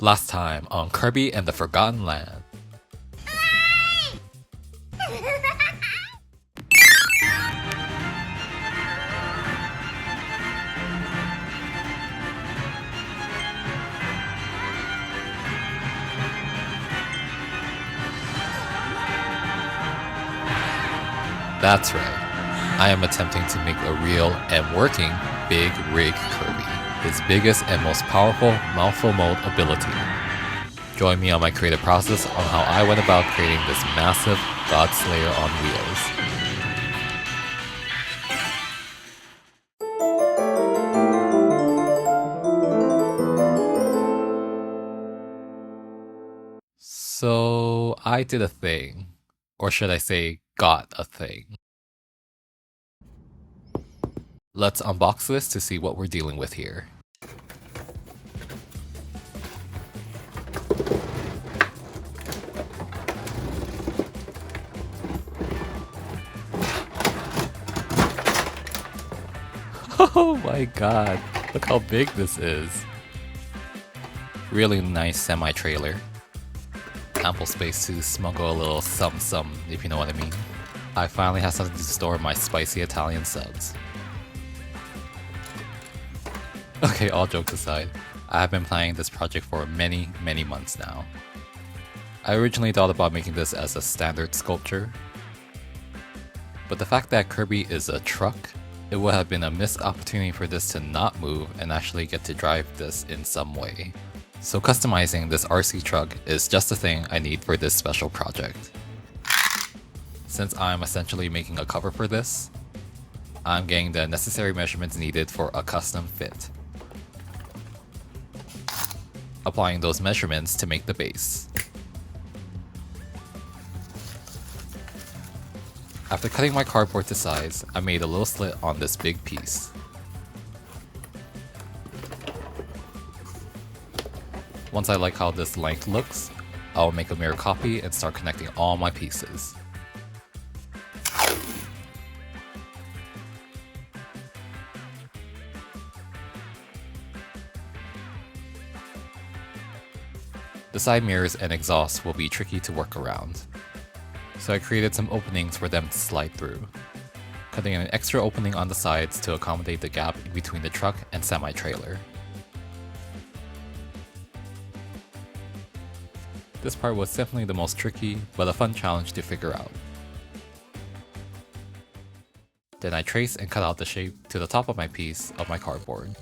Last time on Kirby and the Forgotten Land. That's right, I am attempting to make a real and working Big Rig Kirby, his biggest and most powerful mouthful mode ability. Join me on my creative process on how I went about creating this massive God Slayer on wheels. So I did a thing, or should I say got a thing. Let's unbox this to see what we're dealing with here. Oh my god, look how big this is. Really nice semi-trailer. Ample space to smuggle a little some, if you know what I mean. I finally have something to store my spicy Italian subs. Okay, all jokes aside, I have been planning this project for many months now. I originally thought about making this as a standard sculpture, but the fact that Kirby is a truck, it would have been a missed opportunity for this to not move and actually get to drive this in some way. So customizing this RC truck is just the thing I need for this special project. Since I'm essentially making a cover for this, I'm getting the necessary measurements needed for a custom fit. Applying those measurements to make the base. After cutting my cardboard to size, I made a little slit on this big piece. Once I like how this length looks, I'll make a mirror copy and start connecting all my pieces. The side mirrors and exhaust will be tricky to work around, so I created some openings for them to slide through, cutting an extra opening on the sides to accommodate the gap between the truck and semi-trailer. This part was definitely the most tricky, but a fun challenge to figure out. Then I trace and cut out the shape to the top of my piece of my cardboard.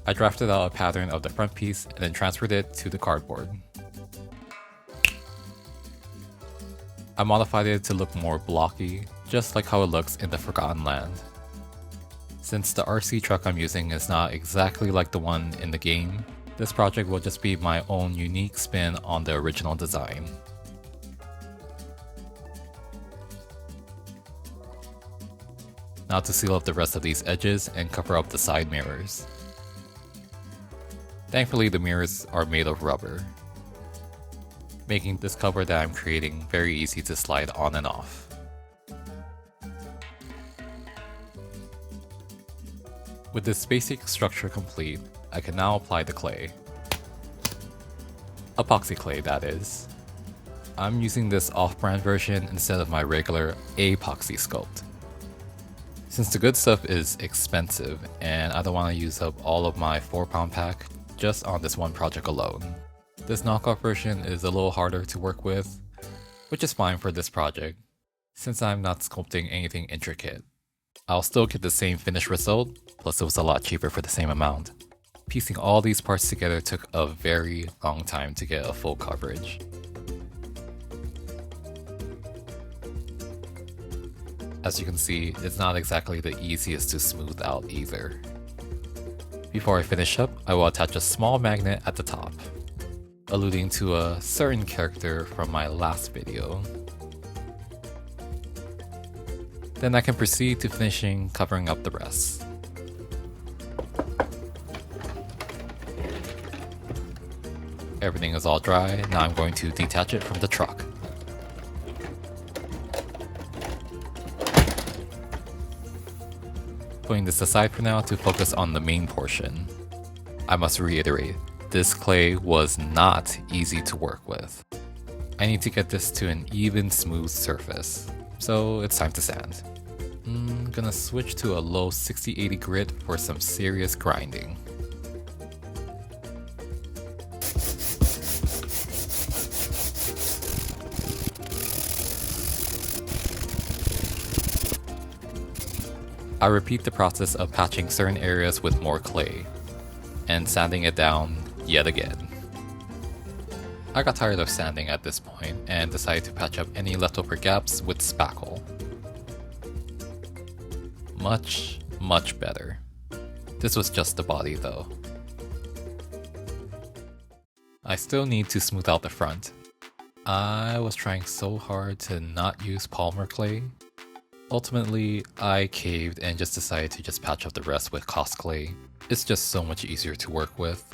I drafted out a pattern of the front piece and then transferred it to the cardboard. I modified it to look more blocky, just like how it looks in the Forgotten Land. Since the RC truck I'm using is not exactly like the one in the game, this project will just be my own unique spin on the original design. Now to seal up the rest of these edges and cover up the side mirrors. Thankfully, the mirrors are made of rubber, making this cover that I'm creating very easy to slide on and off. With this basic structure complete, I can now apply the clay. Epoxy clay, that is. I'm using this off-brand version instead of my regular Apoxie Sculpt. Since the good stuff is expensive and I don't want to use up all of my 4-pound pack just on this one project alone. This knockoff version is a little harder to work with, which is fine for this project, since I'm not sculpting anything intricate. I'll still get the same finished result, plus it was a lot cheaper for the same amount. Piecing all these parts together took a very long time to get a full coverage. As you can see, it's not exactly the easiest to smooth out either. Before I finish up, I will attach a small magnet at the top, alluding to a certain character from my last video. Then I can proceed to finishing covering up the rest. Everything is all dry, now I'm going to detach it from the truck. Putting this aside for now to focus on the main portion. I must reiterate, this clay was not easy to work with. I need to get this to an even, smooth surface, so it's time to sand. I'm gonna switch to a low 60-80 grit for some serious grinding. I repeat the process of patching certain areas with more clay, and sanding it down yet again. I got tired of sanding at this point and decided to patch up any leftover gaps with Spackle. Much, much better. This was just the body though. I still need to smooth out the front. I was trying so hard to not use polymer clay. Ultimately, I caved and just decided to just patch up the rest with Cosclay. It's just so much easier to work with.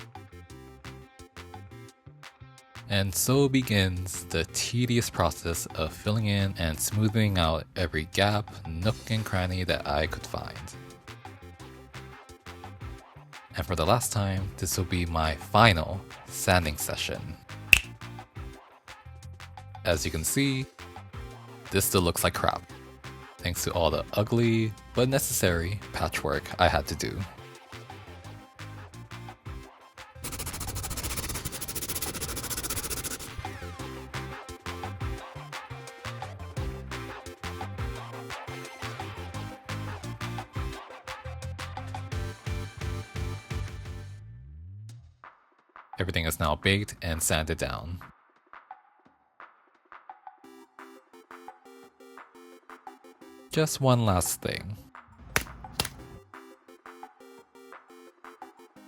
And so begins the tedious process of filling in and smoothing out every gap, nook and cranny that I could find. And for the last time, this will be my final sanding session. As you can see, this still looks like crap, thanks to all the ugly but necessary patchwork I had to do. Everything is now baked and sanded down. Just one last thing.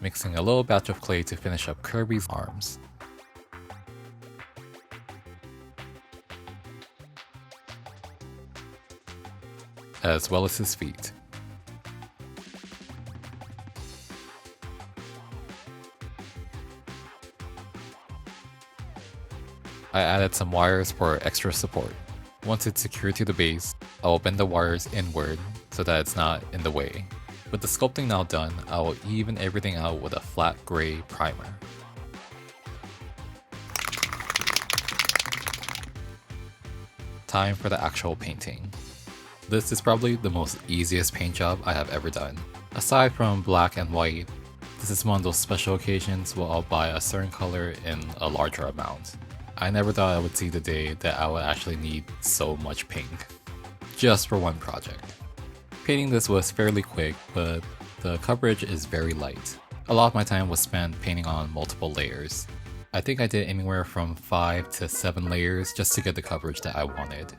Mixing a little batch of clay to finish up Kirby's arms. As well as his feet. I added some wires for extra support. Once it's secured to the base, I will bend the wires inward so that it's not in the way. With the sculpting now done, I will even everything out with a flat gray primer. Time for the actual painting. This is probably the most easiest paint job I have ever done. Aside from black and white, this is one of those special occasions where I'll buy a certain color in a larger amount. I never thought I would see the day that I would actually need so much pink, just for one project. Painting this was fairly quick, but the coverage is very light. A lot of my time was spent painting on multiple layers. I think I did anywhere from 5 to 7 layers just to get the coverage that I wanted.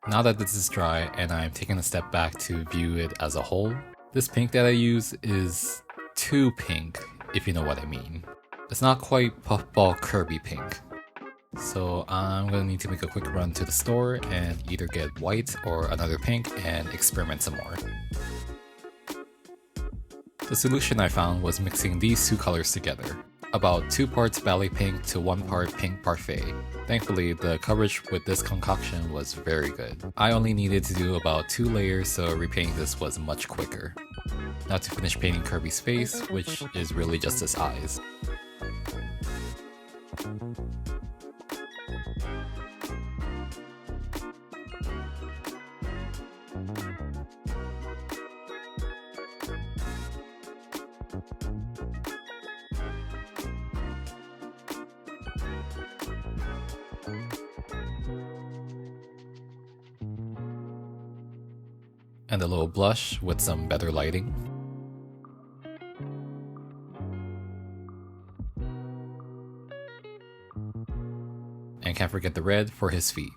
Now that this is dry and I'm taking a step back to view it as a whole, this pink that I use is too pink, if you know what I mean. It's not quite puffball Kirby pink. So I'm gonna need to make a quick run to the store and either get white or another pink and experiment some more. The solution I found was mixing these two colors together. About 2 parts Ballet Pink to 1 part Pink Parfait. Thankfully, the coverage with this concoction was very good. I only needed to do about 2 layers, so repainting this was much quicker. Now to finish painting Kirby's face, which is really just his eyes. And a little blush with some better lighting. And can't forget the red for his feet.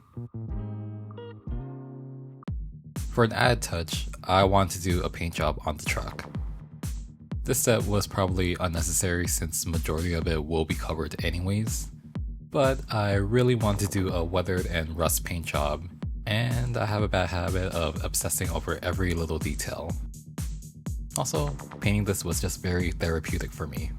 For an added touch, I want to do a paint job on the truck. This step was probably unnecessary since the majority of it will be covered anyways, but I really want to do a weathered and rust paint job, and I have a bad habit of obsessing over every little detail. Also, painting this was just very therapeutic for me.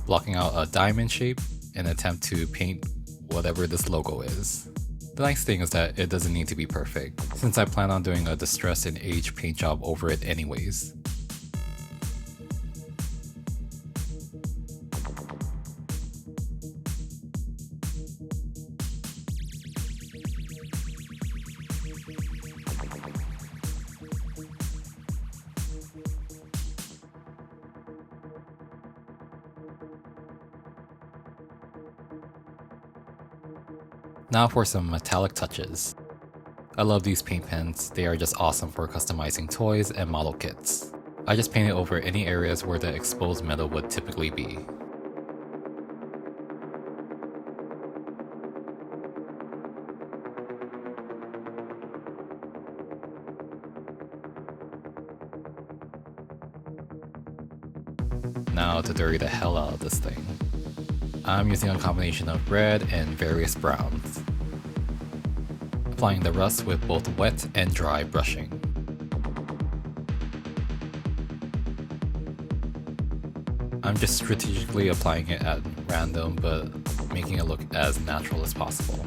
blocking out a diamond shape in an attempt to paint whatever this logo is. The nice thing is that it doesn't need to be perfect, since I plan on doing a distress and age paint job over it anyways. Now for some metallic touches. I love these paint pens, they are just awesome for customizing toys and model kits. I just painted over any areas where the exposed metal would typically be. Now to dirty the hell out of this thing. I'm using a combination of red and various browns. Applying the rust with both wet and dry brushing. I'm just strategically applying it at random, but making it look as natural as possible.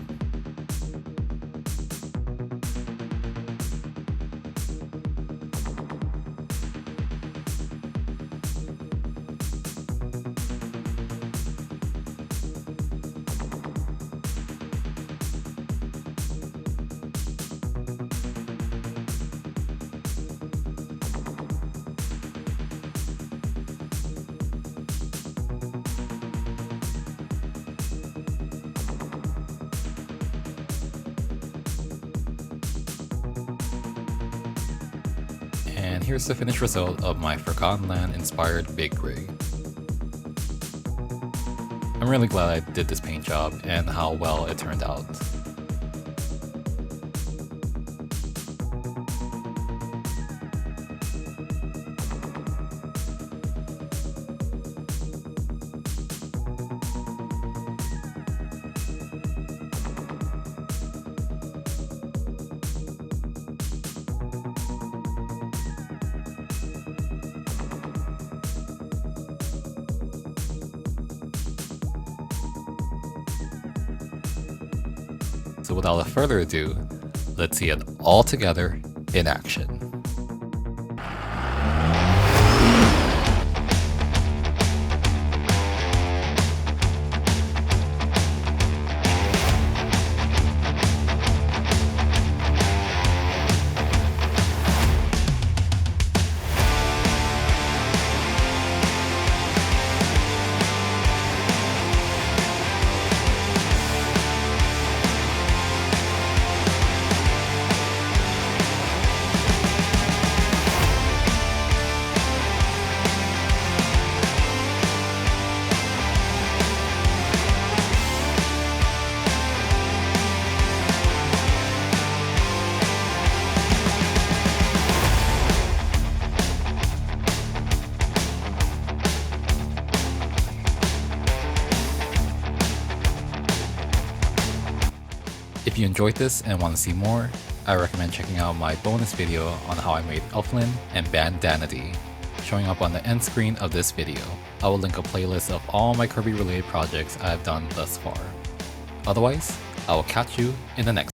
And here's the finished result of my Forgotten Land inspired big rig. I'm really glad I did this paint job and how well it turned out. So without further ado, let's see it all together in action. If you enjoyed this and want to see more, I recommend checking out my bonus video on how I made Elflin and Bandanity, showing up on the end screen of this video. I will link a playlist of all my Kirby related projects I have done thus far. Otherwise, I will catch you in the next one.